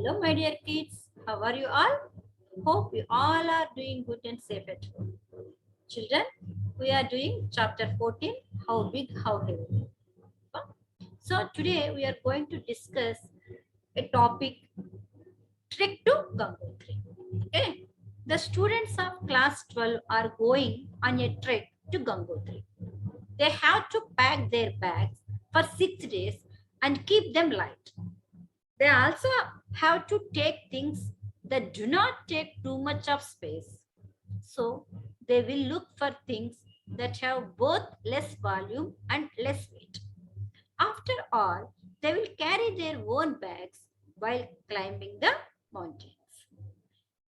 Hello, my dear kids. How are you all? Hope you all are doing good and safe at home. Children, we are doing chapter 14, How Big, How Heavy. So today we are going to discuss a topic, Trek to Gangotri. Okay. The students of class 12 are going on a trek to Gangotri. They have to pack their bags for 6 days and keep them light. They also have to take things that do not take too much of space. So they will look for things that have both less volume and less weight. After all, they will carry their own bags while climbing the mountains.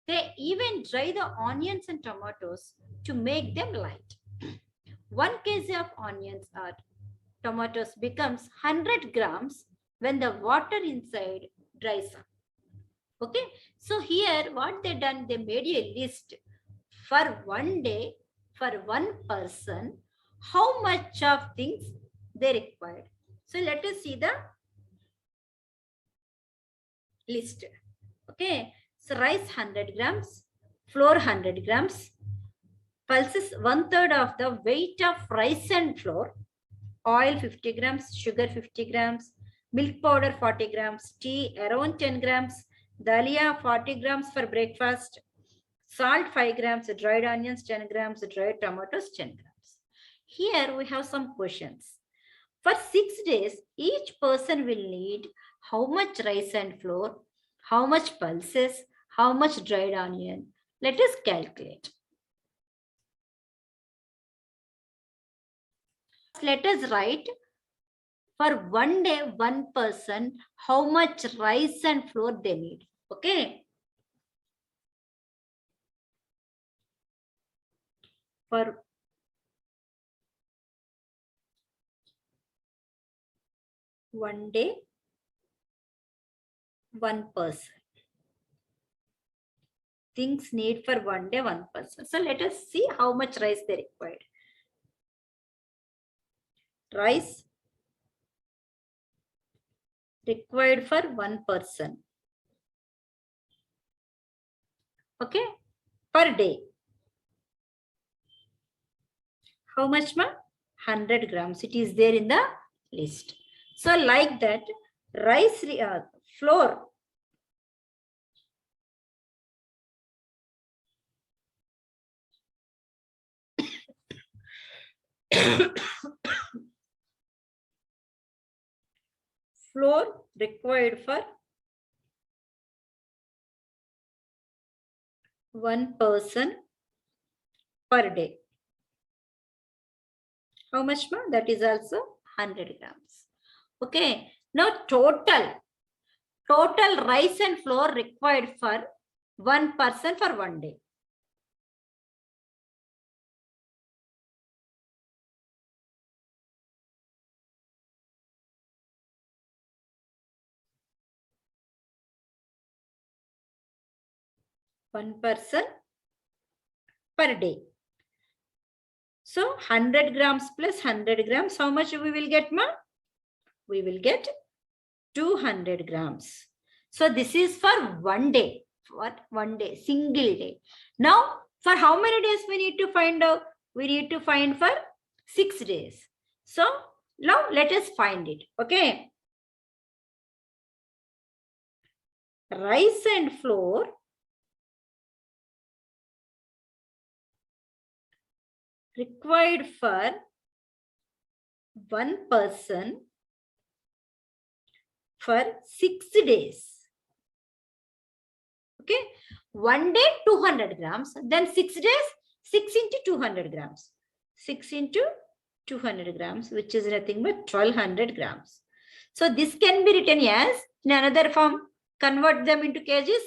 They even dry the onions and tomatoes to make them light. 1 kg of onions or tomatoes becomes 100 grams when the water inside dries up. Okay, so here what they done, they made a list for one day, for one person, how much of things they required. So let us see the list. Okay, so rice 100 grams, flour 100 grams, pulses 1/3 of the weight of rice and flour, oil 50 grams, sugar 50 grams, milk powder 40 grams, tea around 10 grams, dalia 40 grams for breakfast, salt 5 grams, dried onions 10 grams, dried tomatoes 10 grams. Here we have some questions. For 6 days, each person will need how much rice and flour, how much pulses, how much dried onion. Let us calculate. Let us write for one day, one person, how much rice and flour they need. Okay. For one day, one person. Things need for one day, one person. So let us see how much rice they required. Rice required for one person. Okay, per day. How much, ma? 100 grams. It is there in the list. So like that, rice, flour. Flour required for one person per day. How much, ma? That is also 100 grams. Okay. Now total rice and flour required for one person for one day. One person per day. So 100 grams plus 100 grams, how much we will get, ma? We will get 200 grams. So this is for one day. What? One day, single day. Now, for how many days we need to find out? We need to find for 6 days. So now let us find it. Okay. Rice and flour required for one person for 6 days. Okay, one day 200 grams, then 6 days 6 into 200 grams. 6 into 200 grams, which is nothing but 1200 grams. So this can be written as in another form. Convert them into kgs.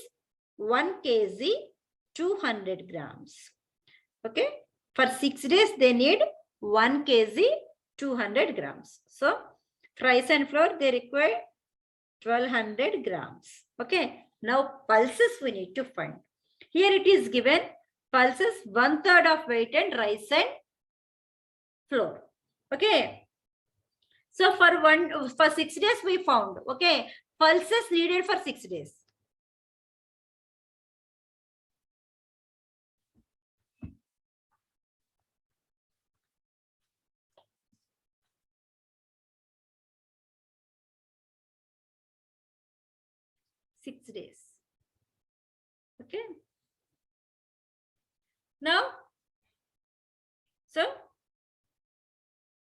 1 kg 200 grams. Okay, for 6 days they need 1 kg 200 grams. So rice and flour they require 1200 grams. Okay, now pulses we need to find. Here it is given pulses 1/3 of weight and rice and flour. Okay, so for 6 days we found. Okay, pulses needed for 6 days. 6 days. Okay. Now, so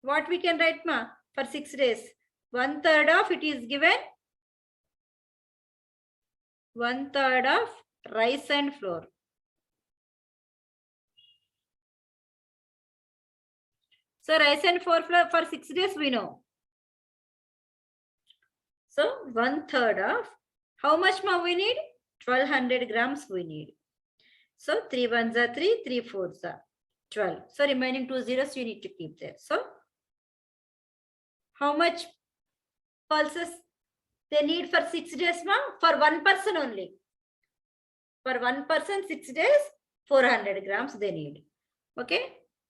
what we can write, ma, for 6 days? 1/3 of it is given. 1/3 of rice and flour. So rice and flour for 6 days we know. So 1/3 of how much ma we need? 1200 grams we need. So 3 ones are 3, 3 fours are 12. So remaining 2 zeros you need to keep there. So how much pulses they need for 6 days, ma? For one person only. For one person, 6 days, 400 grams they need. Okay.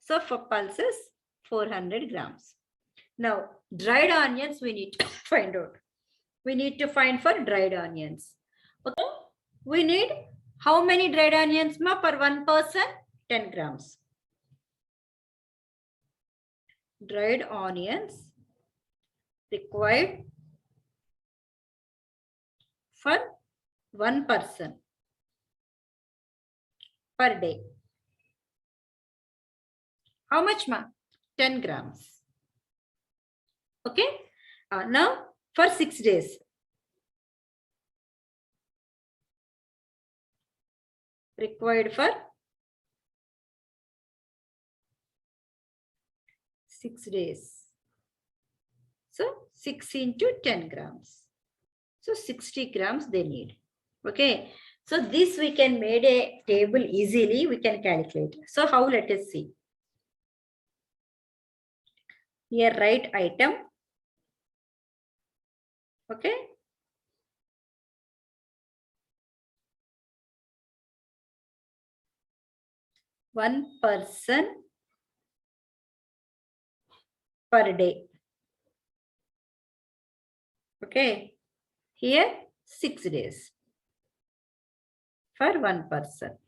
So for pulses, 400 grams. Now, dried onions we need to find out. We need to find for dried onions. Okay. We need how many dried onions, ma, per one person? 10 grams. Dried onions required for one person per day. How much, ma? 10 grams. Okay. Now for 6 days. Required for 6 days. So 6 into 10 grams. So 60 grams they need. Okay. So this we can make a table easily. We can calculate. So how, let us see. Here write item. Okay. One person per day. Okay. Here 6 days for one person.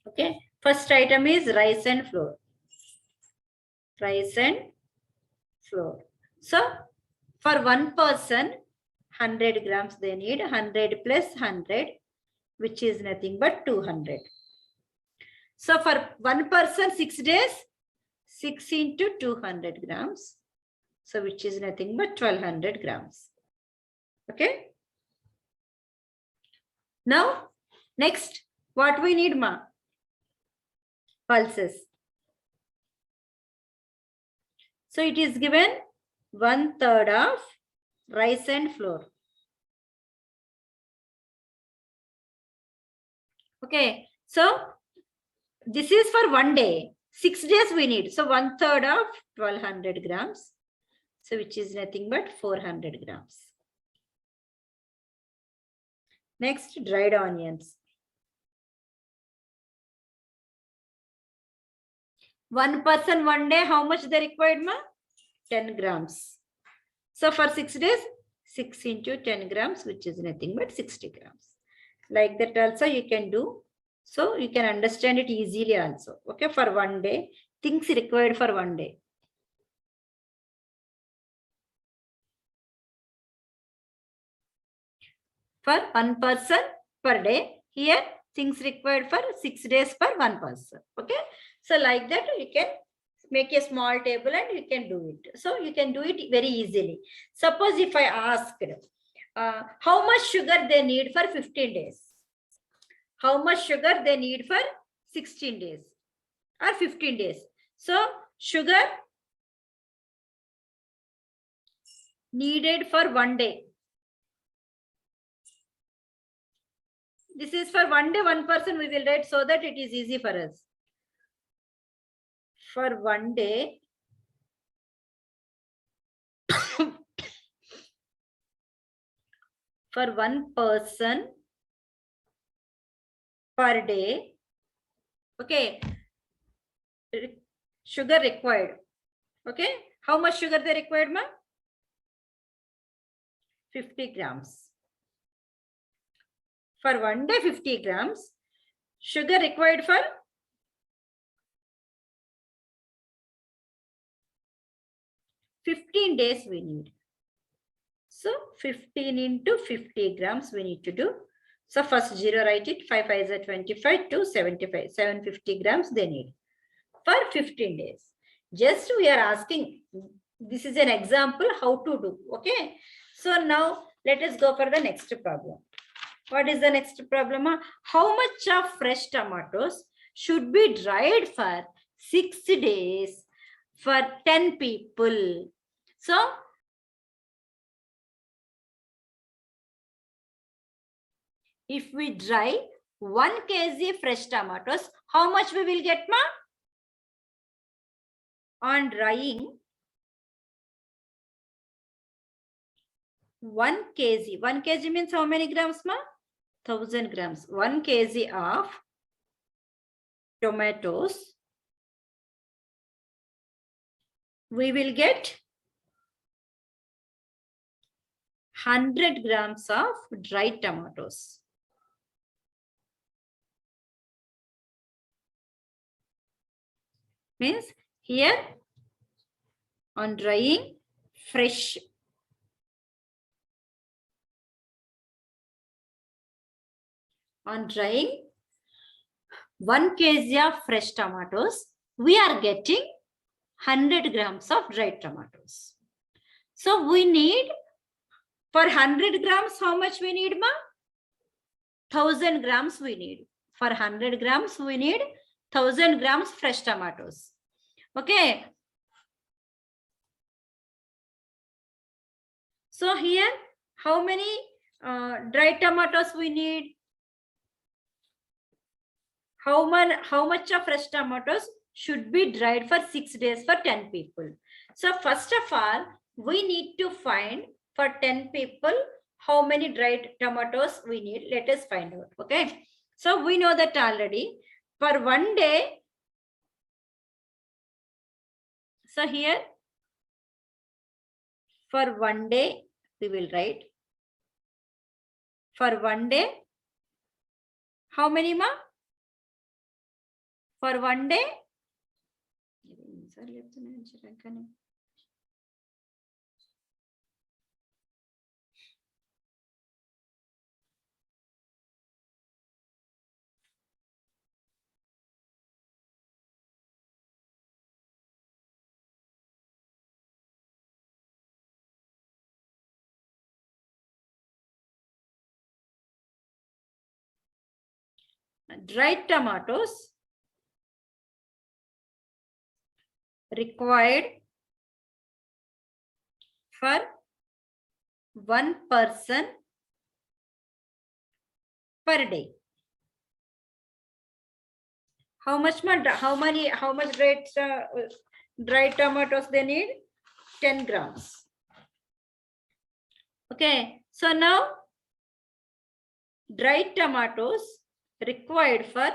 Okay. First item is rice and flour. Rice and flour. So for one person, 100 grams they need. 100 plus 100, which is nothing but 200. So for one person, 6 days, 6 into 200 grams. So which is nothing but 1200 grams. Okay. Now, next, what we need, ma? Pulses. So it is given 1/3 of rice and flour. Okay. So this is for one day. 6 days we need. So 1/3 of 1200 grams. So which is nothing but 400 grams. Next, dried onions. One person, one day, how much they required, ma? 10 grams. So for 6 days, 6 into 10 grams, which is nothing but 60 grams. Like that also you can do. So you can understand it easily also. Okay, for one day, things required for one day. For one person per day, here things required for 6 days per one person. Okay, so like that you can make a small table and you can do it. So you can do it very easily. Suppose if I asked how much sugar they need for 15 days, how much sugar they need for 16 days or 15 days. So sugar needed for one day. This is for one day, one person we will write so that it is easy for us. For one day, for one person per day, okay, sugar required. Okay, how much sugar they required, ma? 50 grams. For one day, 50 grams. Sugar required for 15 days we need. So 15 into 50 grams we need to do. So first 0 write it. 5 5 is 25 to 75. 750 grams they need for 15 days. Just we are asking. This is an example how to do. Okay. So now let us go for the next problem. What is the next problem? How much of fresh tomatoes should be dried for 6 days for 10 people? So if we dry 1 kg fresh tomatoes, how much we will get, ma? On drying 1 kg. 1 kg means how many grams, ma? 1000 grams. 1 kg of tomatoes, we will get 100 grams of dried tomatoes. Means here on drying fresh, on drying 1 kg of fresh tomatoes, we are getting 100 grams of dried tomatoes. So we need, for 100 grams, how much we need, ma? 1000 grams we need. For 100 grams, we need 1000 grams fresh tomatoes. Okay. So here, how many dried tomatoes we need? How much of fresh tomatoes should be dried for 6 days for 10 people? So first of all, we need to find for 10 people how many dried tomatoes we need. Let us find out. Okay. So we know that already. For 1 day, so here for 1 day we will write. For 1 day, how many, ma? For 1 day, dried tomatoes required for 1 person per day. How much dried tomatoes they need? 10 grams. Okay, so now dried tomatoes required for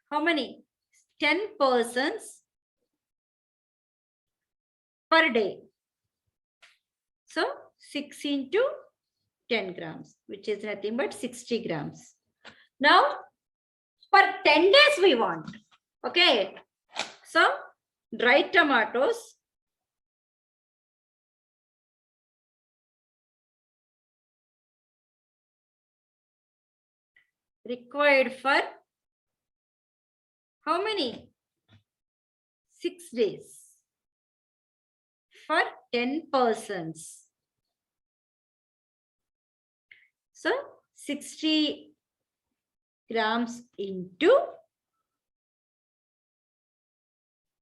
how many? 10 persons per day. So 6 into 10 grams, which is nothing but 60 grams. Now, for 10 days we want. Okay. So, dried tomatoes required for how many? 6 days. For 10 persons. So 60 grams into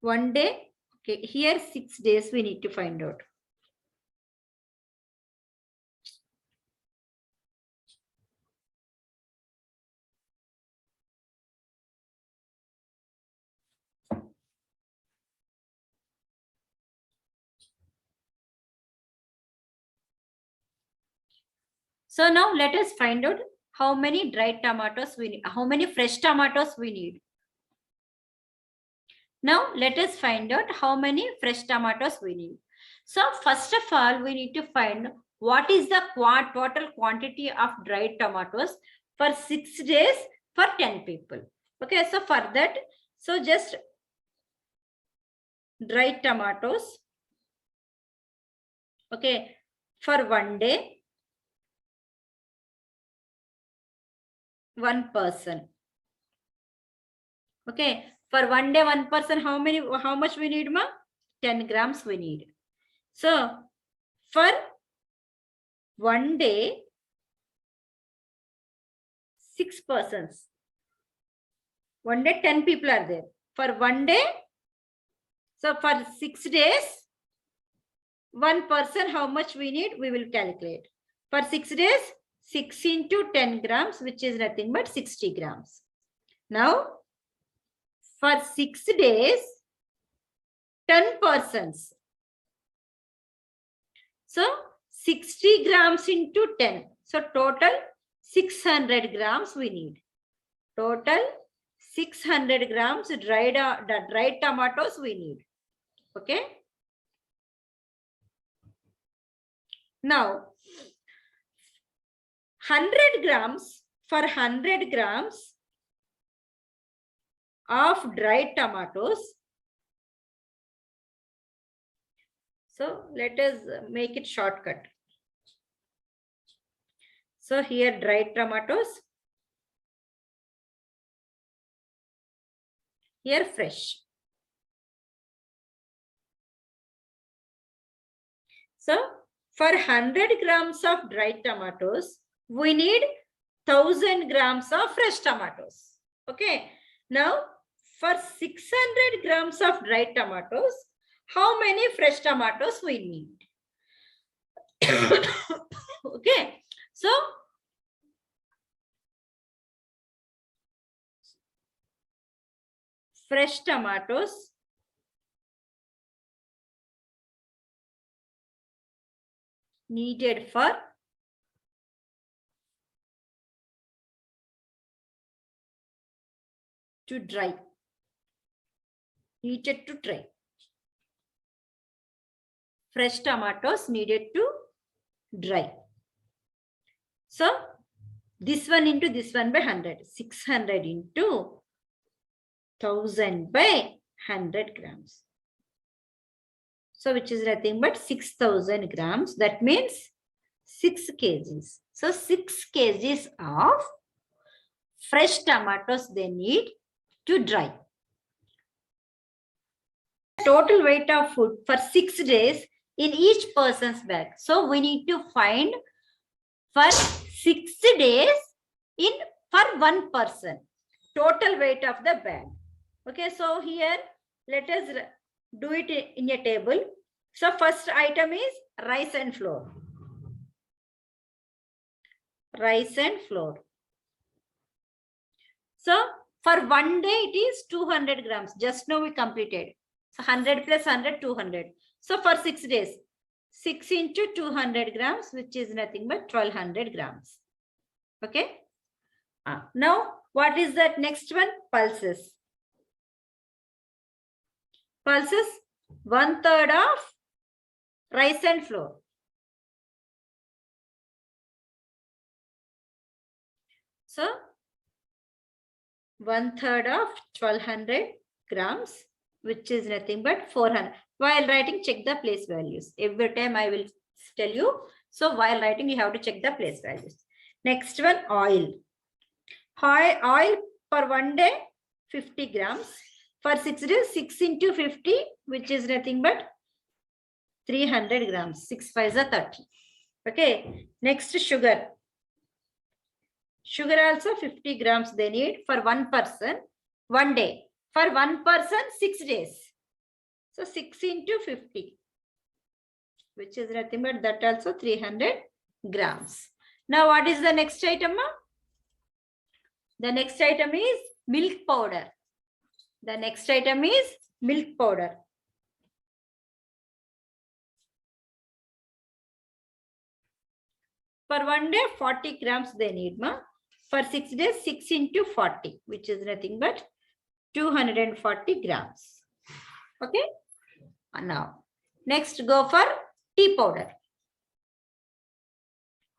1 day. Okay, here 6 days we need to find out. So now let us find out how many dried tomatoes we need, how many fresh tomatoes we need. Now let us find out how many fresh tomatoes we need. So first of all, we need to find what is the total quantity of dried tomatoes for 6 days for 10 people. Okay, so for that, so just dried tomatoes. Okay, for 1 day, 1 person. Okay, for 1 day, 1 person, how much we need, ma? 10 grams we need. So for 1 day, 6 persons. 1 day, 10 people are there. For 1 day, so for 6 days, 1 person, how much we need, we will calculate. For 6 days, 6 into 10 grams, which is nothing but 60 grams. Now, for 6 days, 10 persons. So, 60 grams into 10. So, total 600 grams we need. Total 600 grams dried tomatoes we need. Okay. Now, 100 grams, for 100 grams of dried tomatoes. So let us make it shortcut. So here dried tomatoes, here fresh. So for 100 grams of dried tomatoes, we need 1000 grams of fresh tomatoes. Okay. Now for 600 grams of dried tomatoes, how many fresh tomatoes we need? Okay. So fresh tomatoes needed for to dry. Needed to dry. Fresh tomatoes needed to dry. So this one into this one by 100. 600 into 1000 by 100 grams. So which is nothing but 6000 grams. That means 6 kgs. So 6 kgs of fresh tomatoes they need to dry. Total weight of food for 6 days in each person's bag. So we need to find for 6 days for 1 person. Total weight of the bag. Okay, so here let us do it in a table. So first item is rice and flour. Rice and flour. So for 1 day it is 200 grams. Just now we completed. So 100 plus 100, 200. So for 6 days, 6 into 200 grams, which is nothing but 1200 grams. Okay. Now, what is that next one? Pulses. Pulses, 1/3 of rice and flour. So 1/3 of 1200 grams, which is nothing but 400. While writing, check the place values. Every time I will tell you. So while writing, you have to check the place values. Next one, oil. Oil for 1 day, 50 grams. For 6 days, 6 into 50, which is nothing but 300 grams. 6 5s are 30. Okay. Next, sugar. Sugar also 50 grams they need for 1 person, 1 day. For 1 person, 6 days. So 6 into 50, which is nothing but that also 300 grams. Now what is the next item? The next item is milk powder. The next item is milk powder. For 1 day, 40 grams they need. For 6 days, 6 into 40, which is nothing but 240 grams. Okay. Now, next go for tea powder.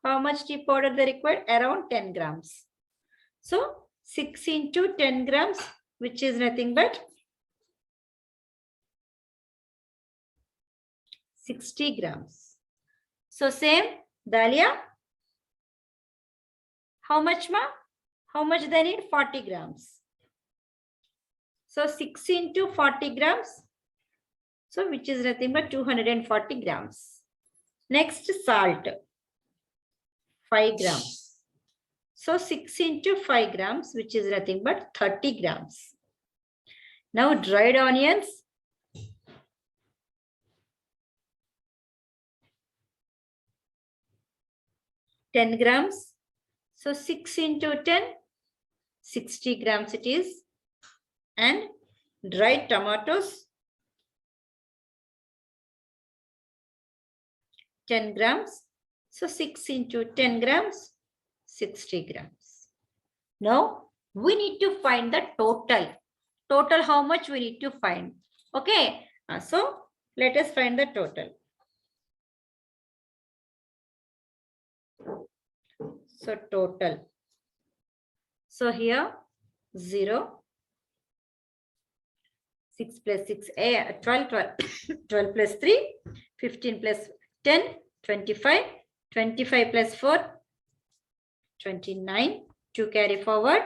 How much tea powder they require? Around 10 grams. So 6 into 10 grams, which is nothing but 60 grams. So same, Dalia. How much, ma? How much they need? 40 grams. So 6 into 40 grams. So which is nothing but 240 grams. Next, salt. 5 grams. So 6 into 5 grams, which is nothing but 30 grams. Now dried onions. 10 grams. So 6 into 10, 60 grams it is. And dried tomatoes, 10 grams. So 6 into 10 grams, 60 grams. Now we need to find the total. Total how much we need to find. Okay. So let us find the total. So total. So here 0. 6 plus 6, 12, 12 plus 3, 15 plus 10, 25, 25 plus 4, 29, 2 carry forward.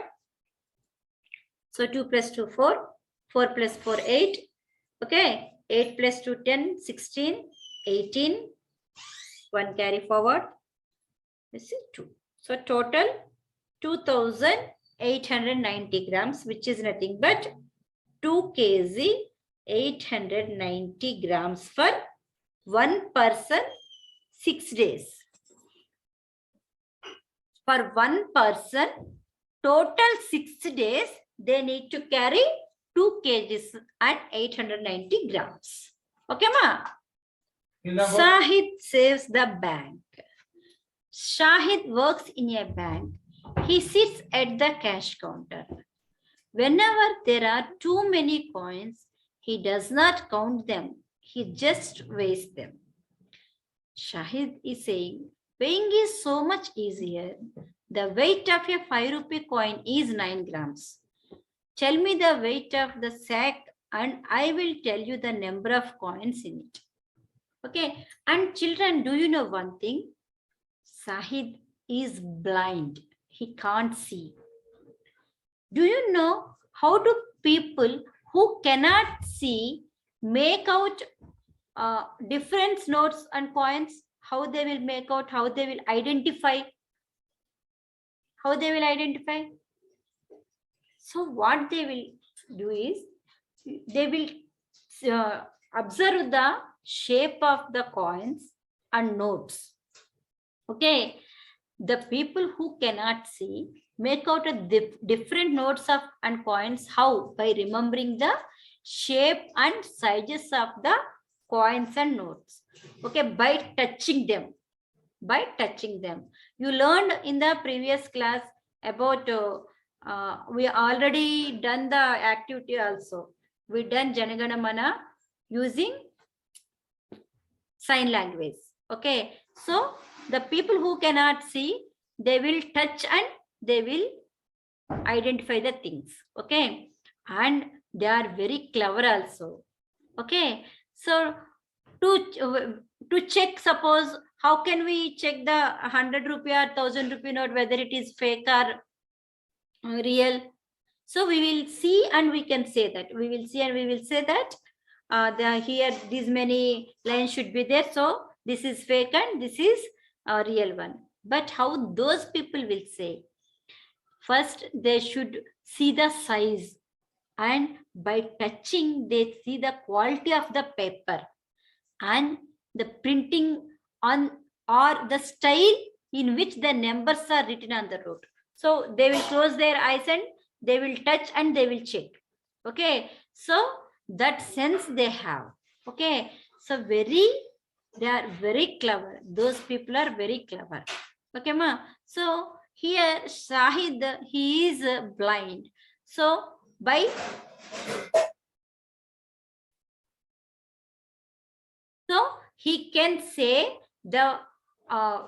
So 2 plus 2, 4, 4 plus 4, 8. Okay, 8 plus 2, 10, 16, 18, 1 carry forward. This is 2. So total 2,890 grams, which is nothing but 2 kg 890 grams for one person 6 days. For one person, total 6 days, they need to carry 2 kgs at 890 grams. Okay, ma? Shahid saves the bank. Shahid works in a bank. He sits at the cash counter. Whenever there are too many coins, he does not count them. He just weighs them. Shahid is saying, weighing is so much easier. The weight of a 5 rupee coin is 9 grams. Tell me the weight of the sack and I will tell you the number of coins in it. Okay. And children, do you know one thing? Shahid is blind. He can't see. Do you know how do people who cannot see make out different notes and coins? How they will make out, how they will identify? How they will identify? So what they will do is, they will observe the shape of the coins and notes. Okay. The people who cannot see make out a different notes of and coins. How? By remembering the shape and sizes of the coins and notes. Okay, by touching them. By touching them. You learned in the previous class about, we already done the activity also. We done Janagana Mana using sign language. Okay, so the people who cannot see, they will touch and they will identify the things. Okay, and they are very clever also. Okay, so to check, suppose, how can we check the 100 rupee or 1000 rupee note whether it is fake or real? So we will see and we can say that. We will see and we will say that here these many lines should be there. So this is fake and this is a real one. But how those people will say? First, they should see the size, and by touching, they see the quality of the paper and the printing on or the style in which the numbers are written on the note. So they will close their eyes and they will touch and they will check. Okay, so that sense they have. Okay, so they are very clever. Those people are very clever. Okay, ma. So here Shahid, he is blind. So he can say the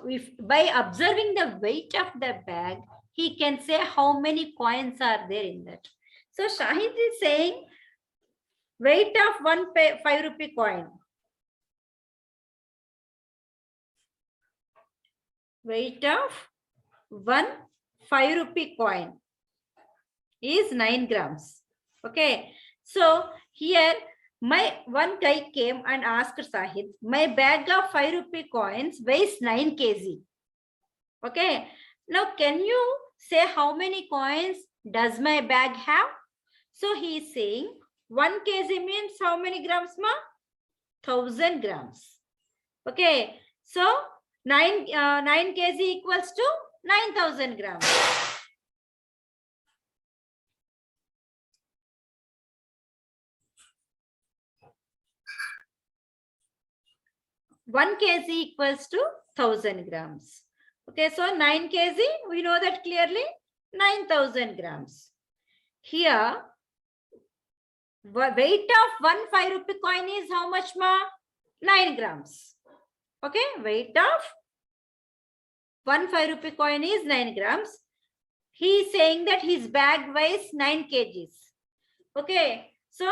if by observing the weight of the bag, he can say how many coins are there in that. So Shahid is saying weight of 5 rupee coin. Weight of 5 rupee coin is 9 grams. Okay. So here one guy came and asked Shahid, my bag of 5 rupee coins weighs 9 kg. Okay. Now can you say how many coins does my bag have? So he is saying 1 kg means how many grams, ma? 1000 grams. Okay. So 9 kg equals to 9000 grams. 1 kg equals to 1000 grams. Okay, so 9 kg, we know that clearly, 9000 grams. Here, weight of 1 5 rupee coin is how much, ma? 9 grams. Okay, weight of 1 5 rupee coin is 9 grams. He is saying that his bag weighs 9 kgs. Okay, so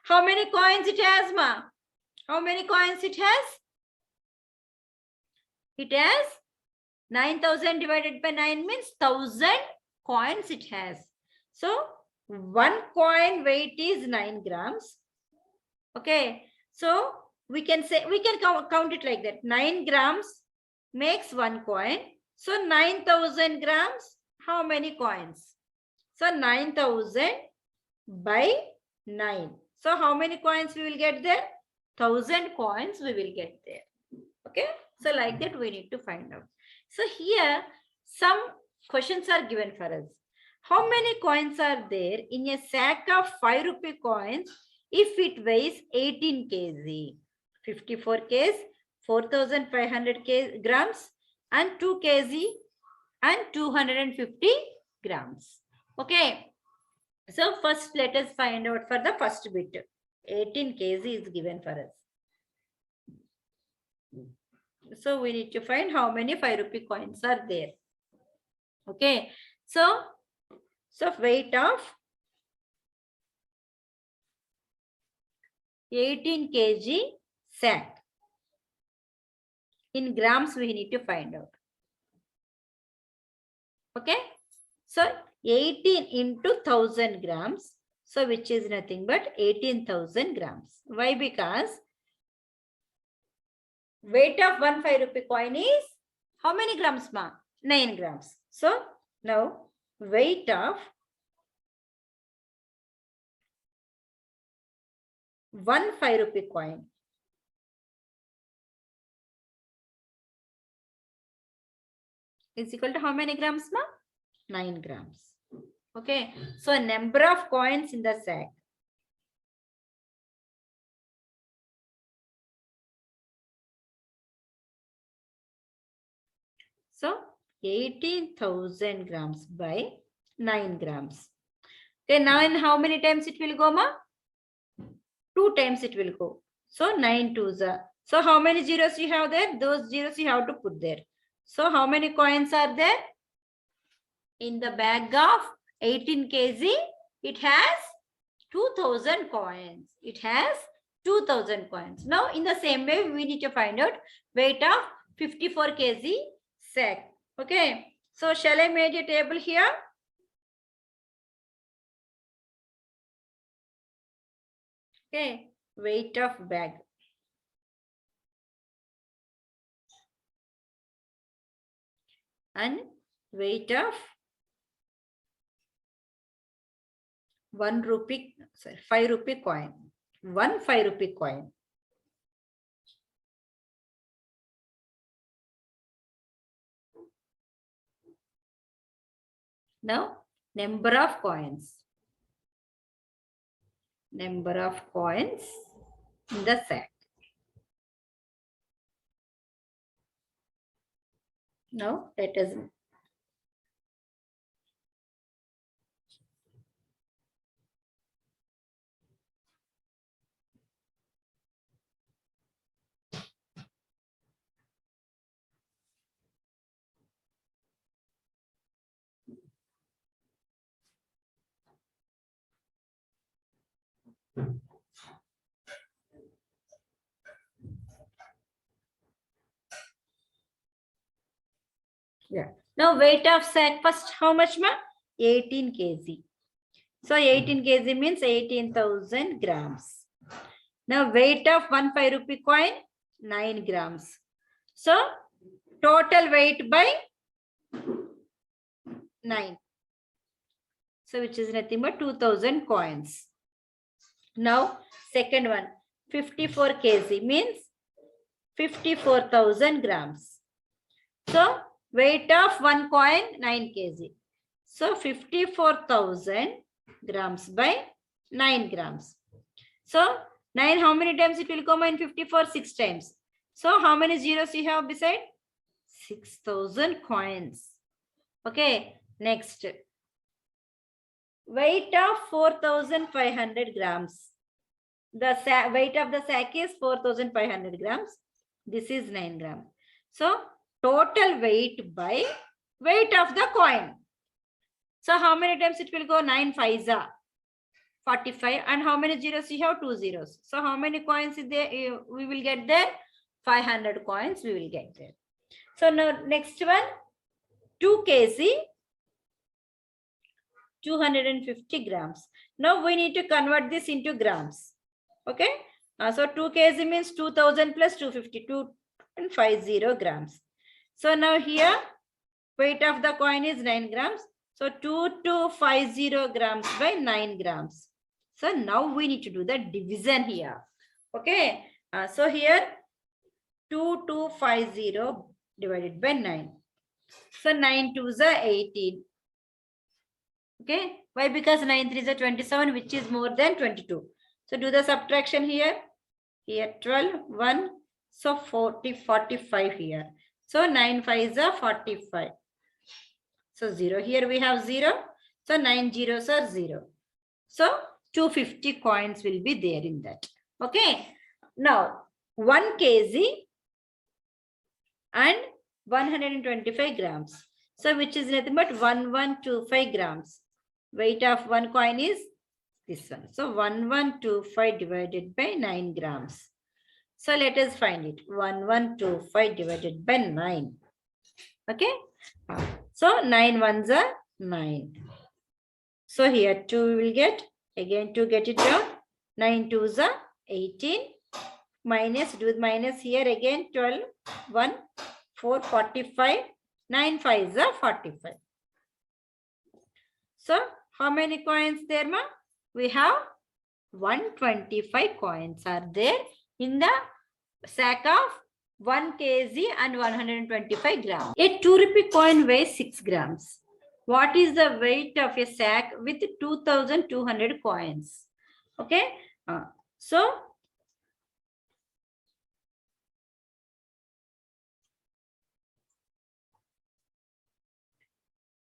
how many coins it has, ma? How many coins it has? It has 9000 divided by 9 means 1000 coins it has. So 1 coin weight is 9 grams. Okay, so we can say, we can count it like that. 9 grams makes 1 coin. So 9000 grams, how many coins? So 9000 by 9. So how many coins we will get there? 1000 coins we will get there. Okay, so like that we need to find out. So here some questions are given for us. How many coins are there in a sack of 5 rupee coins if it weighs 18 kg? 54 kg, 4500 grams and 2 kg and 250 grams. Okay. So first let us find out for the first bit. 18 kg is given for us. So we need to find how many 5 rupee coins are there. Okay. So weight of 18 kg sack. In grams we need to find out. Okay. So 18 into 1000 grams. So which is nothing but 18,000 grams. Why? Because weight of 1 5 rupee coin is how many grams, ma? 9 grams. So now weight of 1 5 rupee coin is equal to how many grams, ma? 9 grams. Okay. So number of coins in the sack. So 18,000 grams by 9 grams. Okay, now in how many times it will go, ma? 2 times it will go. So 9 twos are. So how many zeros you have there? Those zeros you have to put there. So how many coins are there? In the bag of 18 kg, it has 2000 coins. It has 2000 coins. Now in the same way, we need to find out weight of 54 kg sack. Okay. So shall I make a table here? Okay. Weight of bag. And weight of 1 rupee, sorry, 5 rupee coin. 1 5 rupee coin. Now, number of coins. Number of coins in the sack. Now, let us Yeah. Now weight of sack first, how much ma? 18 kg. So 18 kg means 18,000 grams. Now weight of 1 5 rupee coin, 9 grams. So total weight by 9. So which is nothing but 2,000 coins. Now second one, 54 kg means 54,000 grams. So weight of one coin 9 kg. So 54,000 grams by 9 grams. So 9 how many times it will come in 54? 6 times. So how many zeros you have beside? 6,000 coins. Okay, next. Weight of 4,500 grams. The weight of the sack is 4,500 grams. This is 9 grams. So total weight by weight of the coin. So how many times it will go? 9 5s are 45. And how many zeros you have? 2 zeros. So how many coins is there? We will get there? 500 coins we will get there. So now next one, 2 kg, 250 grams. Now we need to convert this into grams. Okay. So 2 kg means 2,000 plus 250, 250 grams. So now here weight of the coin is 9 grams. So 2250 grams by 9 grams. So now we need to do the division here. Okay. So here 2250 divided by 9. So 9 2s are 18. Okay. Why? Because 9 3s are 27, which is more than 22. So do the subtraction here. Here 12, 1. So 45 here. So 9 5s are 45. So 0. Here we have 0. So 9 zeros are 0. So 250 coins will be there in that. Okay. Now 1 kg and 125 grams. So which is nothing but 1125 grams. Weight of one coin is this one. So 1125 divided by 9 grams. So let us find it. 1125 divided by 9. Okay. So 9 ones are 9. So here 2 we will get. Again 2 get it down. 9 2s are 18. Minus, do minus here again 12. 1, 4, 45. 9 5s are 45. So how many coins there, ma? We have 125 coins are there in the sack of 1 kg and 125 grams. A 2 rupee coin weighs 6 grams. What is the weight of a sack with 2,200 coins? Okay. So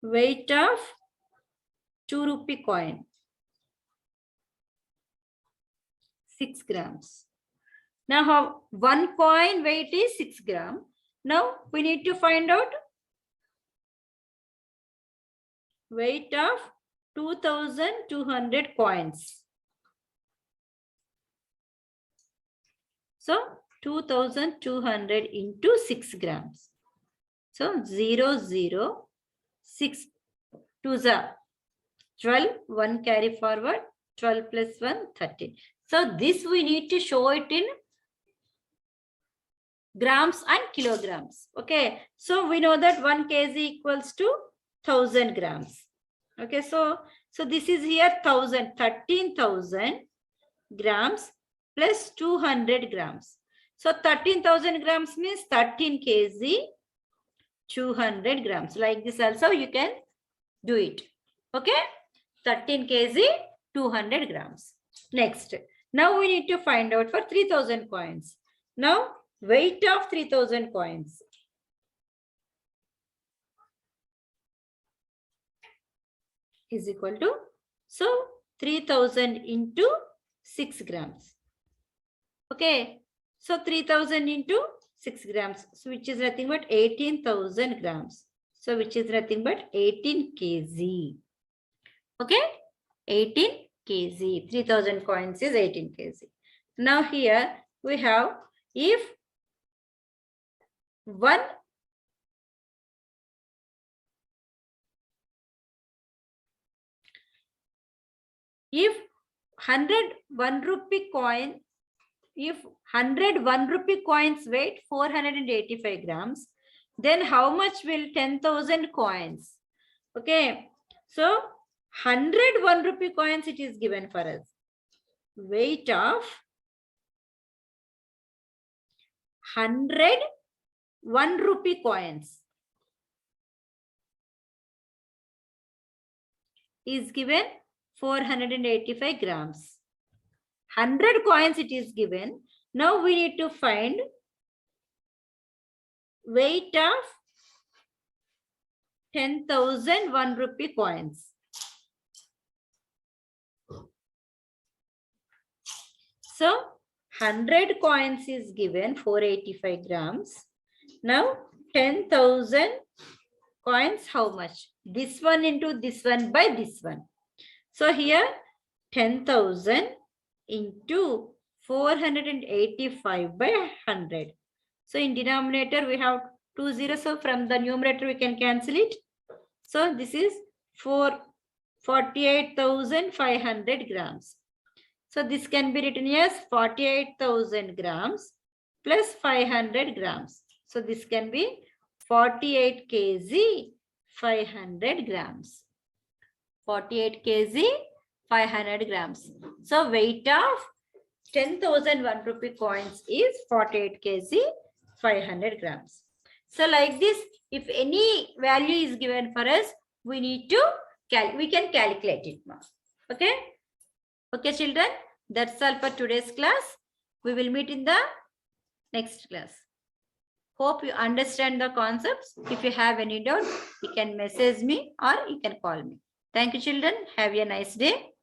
weight of 2 rupee coin, 6 grams. Now how one coin weight is 6 grams. Now we need to find out weight of 2,200 coins. So 2,200 into 6 grams. So 0, 0, 6, 2s are 12, 1 carry forward, 12 plus 1, 13. So this we need to show it in grams and kilograms. Okay. So we know that 1 kg equals to 1,000 grams. Okay. So this is here 1,000, 13,000 grams plus 200 grams. So 13,000 grams means 13 kg, 200 grams. Like this also you can do it. Okay. 13 kg, 200 grams. Next. Now we need to find out for 3,000 coins. Now weight of 3,000 coins. Is equal to, so 3,000 into 6 grams. Okay. So 3,000 into 6 grams. So which is nothing but 18,000 grams. So which is nothing but 18 kg. Okay. 18 kg. 3000 coins is 18 kg. Now here we have if 1 rupee coin, if 101 rupee coins weight 485 grams, then how much will 10,000 coins? Okay, so 101 rupee coins it is given for us. Weight of 101 rupee coins is given 485 grams. 100 coins it is given. Now we need to find weight of 10,000 1 rupee coins. So 100 coins is given 485 grams. Now 10,000 coins, how much? This one into this one by this one. So here 10,000 into 485 by 100. So in denominator we have 2 zeros. So from the numerator we can cancel it. So this is 48,500 grams. So this can be written as 48,000 grams plus 500 grams. So this can be 48 kg 500 grams. 48 kg 500 grams. So weight of 10,000 1 rupee coins is 48 kg 500 grams. So like this, if any value is given for us, we need to we can calculate it now. Okay. Okay, children, that's all for today's class. We will meet in the next class. Hope you understand the concepts. If you have any doubt, you can message me or you can call me. Thank you, children. Have a nice day.